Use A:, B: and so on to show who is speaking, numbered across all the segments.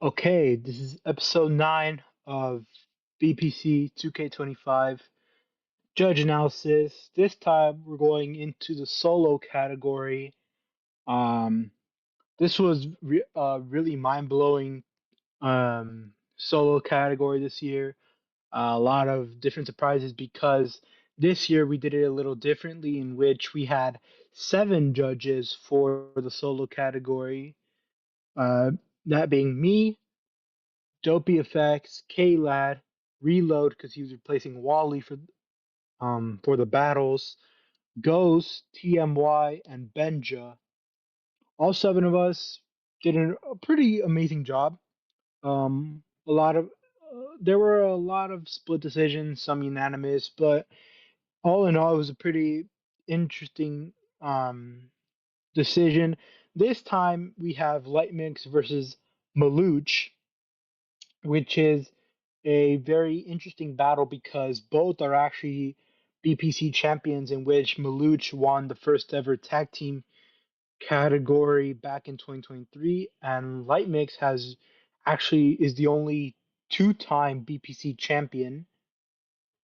A: Okay, this is episode 9 of BPC 2K25 Judge Analysis. This time we're going into the solo category. Um, this was really mind-blowing solo category this year. A lot of different surprises because this year we did it a little differently, in which we had 7 judges for the solo category. Uh, that being me, Dopey Effects, K-Lad, Reload because he was replacing Wally for the battles, Ghost, TMY, and Benja. All 7 of us did a pretty amazing job. A lot of there were a lot of split decisions, some unanimous, but all in all, it was a pretty interesting um, decision. This time we have Lightmix versus Malooch, which is a very interesting battle because both are actually BPC champions, in which Malooch won the first ever tag team category back in 2023, and Lightmix has actually is the only two-time BPC champion.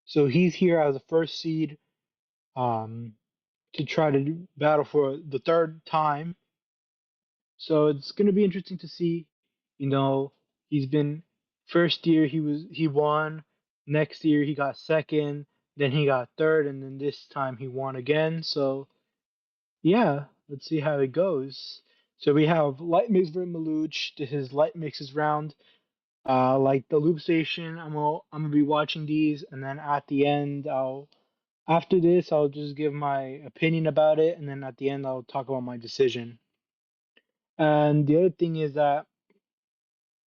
A: So he's here as a first seed um, to try to battle for the third time. So it's going to be interesting to see. You know, he's been first year he won, next year he got second, then he got third, and then this time he won again. So yeah, let's see how it goes. So we have Light Mix versus Malooch. This is Light Mix's round. Like the loop station, I'm gonna be watching these, and then at the end, after this I'll just give my opinion about it, and then at the end I'll talk about my decision. And the other thing is that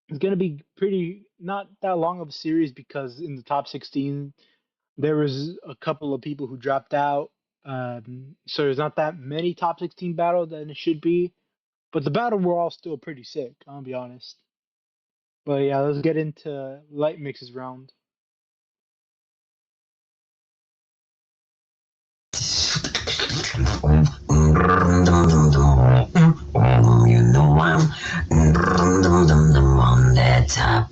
A: it's going to be pretty not that long of a series because in the top 16 there was a couple of people who dropped out. So there's not that many top 16 battles than it should be. But the battle were all still pretty sick, I'll be honest. But yeah, let's get into Light Mix's round.
B: You know I'm on that top.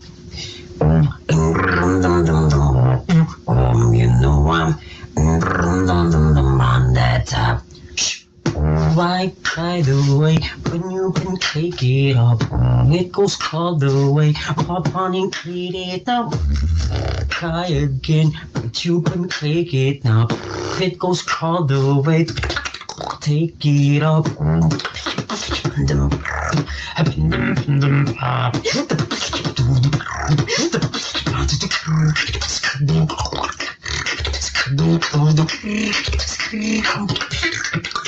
B: You know I'm on that top. Right by the way, when you can take it up, it goes all the way. Pop on and clean it up. Try again, but you can take it now. It goes all the way. Take it up.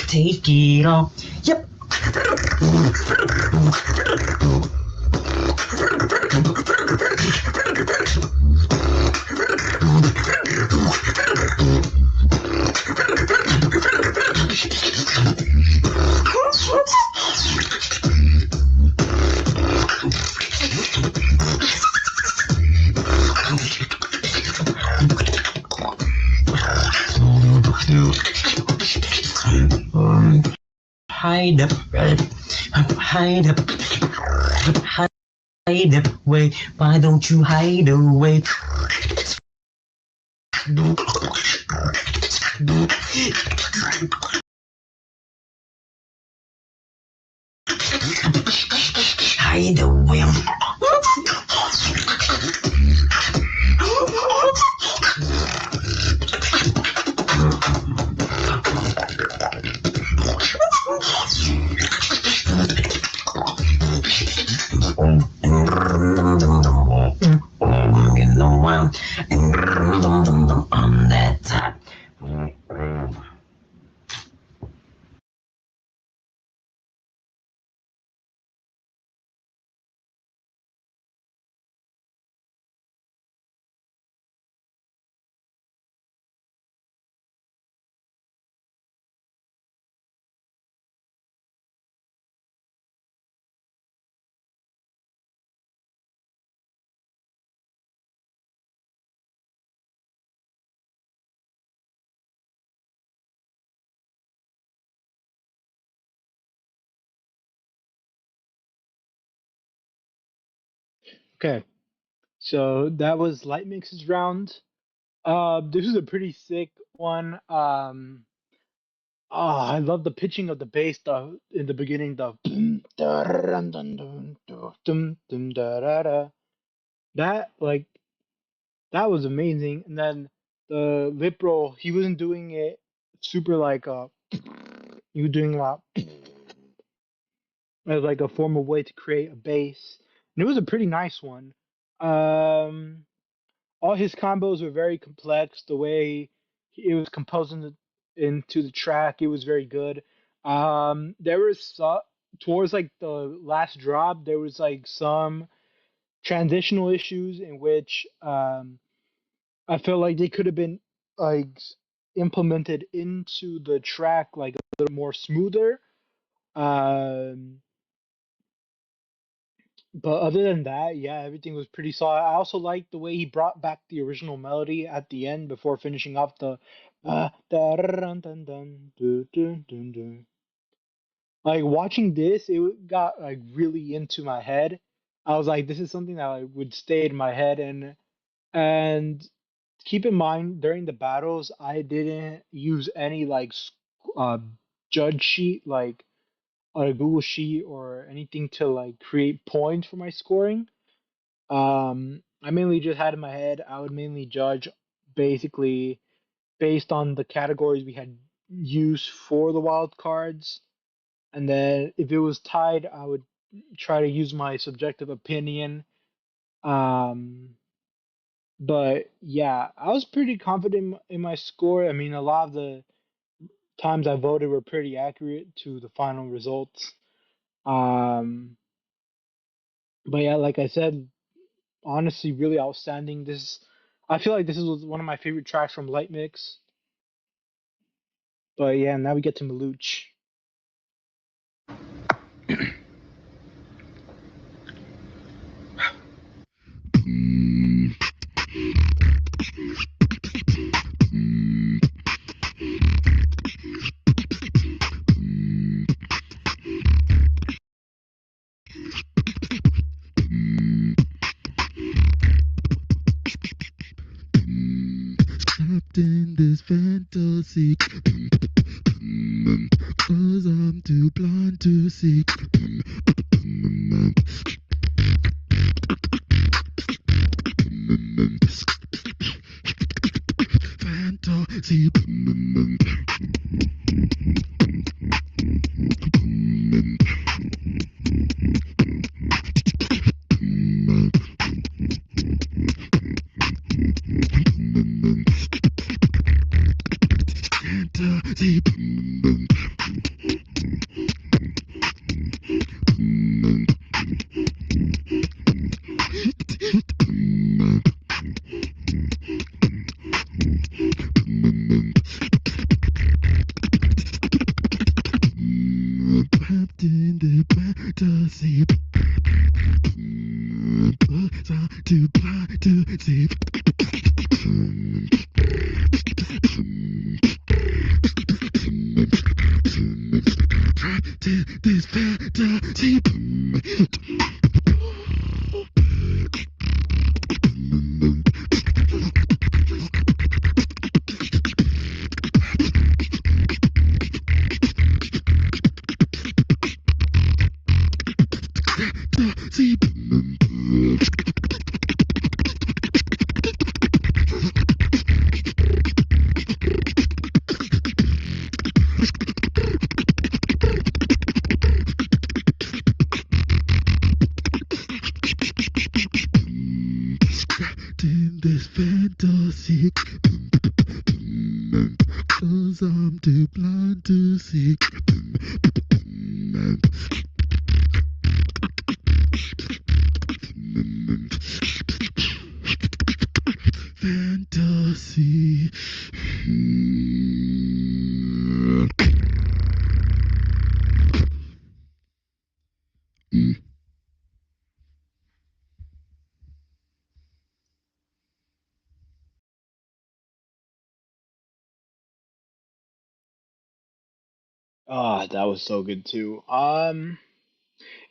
B: Take it off. Yep. Hide up, hide up, hide up, wait, why don't you hide away? Hide away. You know I'm that type.
A: Okay, so that was Lightmix's round. This is a pretty sick one. I love the pitching of the bass the in the beginning, the that like that was amazing. And then the lip roll, he wasn't doing it super like he was doing a as like a formal way to create a bass. And it was a pretty nice one. Um all his combos were very complex. The way it was composed into the track, it was very good. There was towards like the last drop, there was like some transitional issues in which I feel like they could have been like implemented into the track like a little more smoother. Um, but other than that, yeah, everything was pretty solid. I also liked the way he brought back the original melody at the end before finishing off the da dun dun dun dun dun dun dun. Like watching this, it got like really into my head. I was like, this is something that like, would stay in my head, and keep in mind during the battles, I didn't use any like uh, judge sheet like on a Google sheet or anything to like create points for my scoring. I mainly just had in my head, I would mainly judge basically based on the categories we had used for the wild cards. And then if it was tied, I would try to use my subjective opinion. Um, but yeah, I was pretty confident in my score. I mean, a lot of the times I voted were pretty accurate to the final results. Um, but yeah, like I said, honestly, really outstanding. I feel like this is one of my favorite tracks from Lightmix. But yeah, now we get to Malooch.
C: Trapped in this fantasy, 'cause I'm too blind to see. Fantasy. Fantasy. Trapped in the fantasy, 'cause I'm too blind to see. Trapped in this fantasy. See. Trapped in this fantasy, 'cause I'm too blind to see. Fantasy.
A: Ah, that was so good too.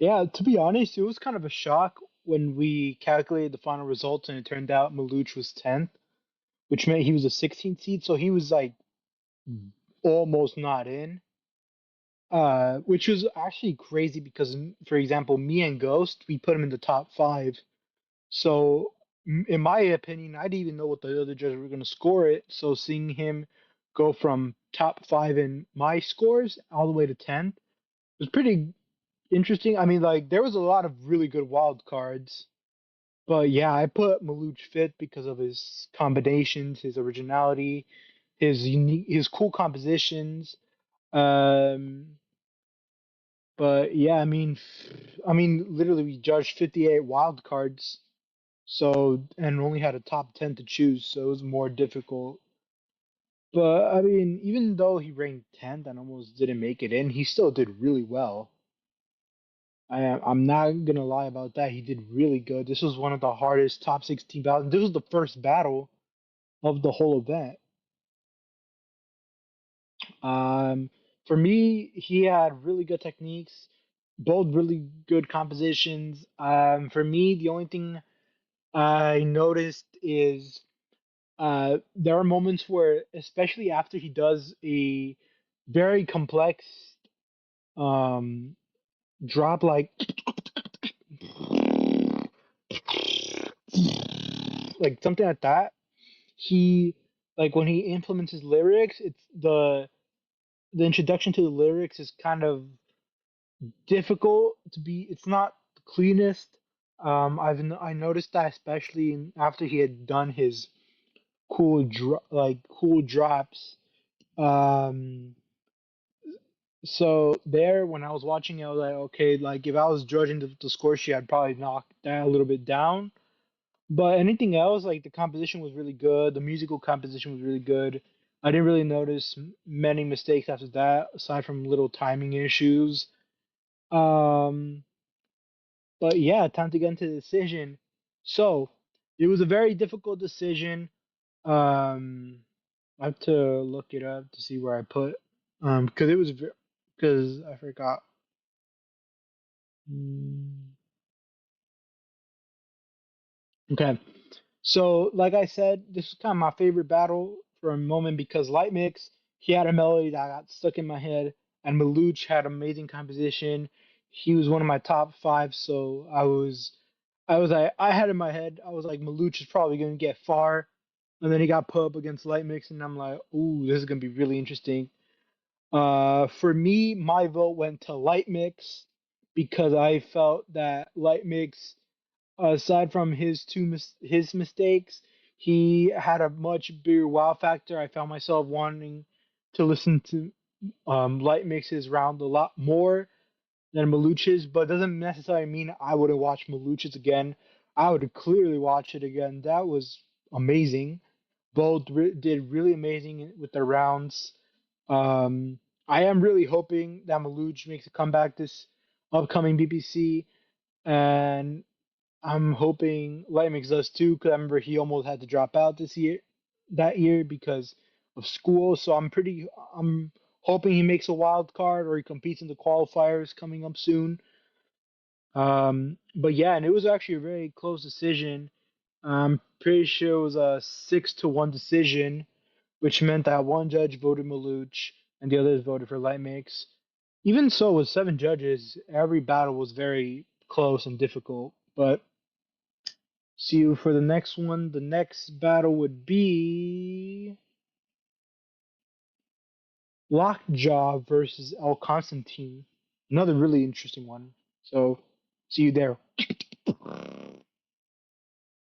A: Yeah, to be honest, it was kind of a shock when we calculated the final results and it turned out Malooch was 10th, which meant he was a 16th seed, so he was like almost not in. Which was actually crazy because, for example, me and Ghost, we put him in the top five. So, in my opinion, I didn't even know what the other judges were going to score it. So, seeing him go from top five in my scores all the way to 10th was pretty interesting. I mean, like, there was a lot of really good wild cards. But yeah, I put Malooch fifth because of his combinations, his originality, his cool compositions. Um, but yeah, I mean, literally, we judged 58 wild cards, so and only had a top 10 to choose, so it was more difficult. But I mean, even though he ranked 10th and almost didn't make it in, he still did really well. I'm not gonna lie about that. He did really good. This was one of the hardest top 16 battles. This was the first battle of the whole event. Um, for me, he had really good techniques, both really good compositions. For me, the only thing I noticed is there are moments where, especially after he does a very complex um, drop, like something like that, he like when he implements his lyrics, it's the introduction to the lyrics is kind of difficult to be. It's not the cleanest. I noticed that especially after he had done his cool drops. Um, so there, when I was watching it, I was like, okay, like if I was judging the score sheet, I'd probably knock that a little bit down. But anything else, like the composition was really good. The musical composition was really good. I didn't really notice many mistakes after that, aside from little timing issues. Um, but yeah, time to get into the decision. So it was a very difficult decision. Um, I have to look it up to see where I put because because I forgot. Mm, Okay, so like I said, this is kind of my favorite battle for a moment because Lightmix, he had a melody that got stuck in my head, and Malooch had amazing composition. He was one of my top five, so I was like, I had in my head, I was like, Malooch is probably going to get far, and then he got put up against Lightmix, and I'm like, ooh, this is going to be really interesting. For me, my vote went to Lightmix because I felt that Lightmix, aside from his mistakes, he had a much bigger wow factor. I found myself wanting to listen to Light Mix's round a lot more than Maluch's, but it doesn't necessarily mean I wouldn't watch Maluch's again. I would clearly watch it again. That was amazing. Both did really amazing with their rounds. Um, I am really hoping that Maluch makes a comeback this upcoming BBC, and I'm hoping Lightmix does too, because I remember he almost had to drop out that year because of school. So I'm hoping he makes a wild card or he competes in the qualifiers coming up soon. But yeah, and it was actually a very close decision. I'm pretty sure it was a 6-1 decision, which meant that one judge voted Malooch and the others voted for Lightmix. Even so, with seven judges, every battle was very close and difficult. But see you for the next one. The next battle would be Lockjaw versus El Constantine. Another really interesting one. So see you there.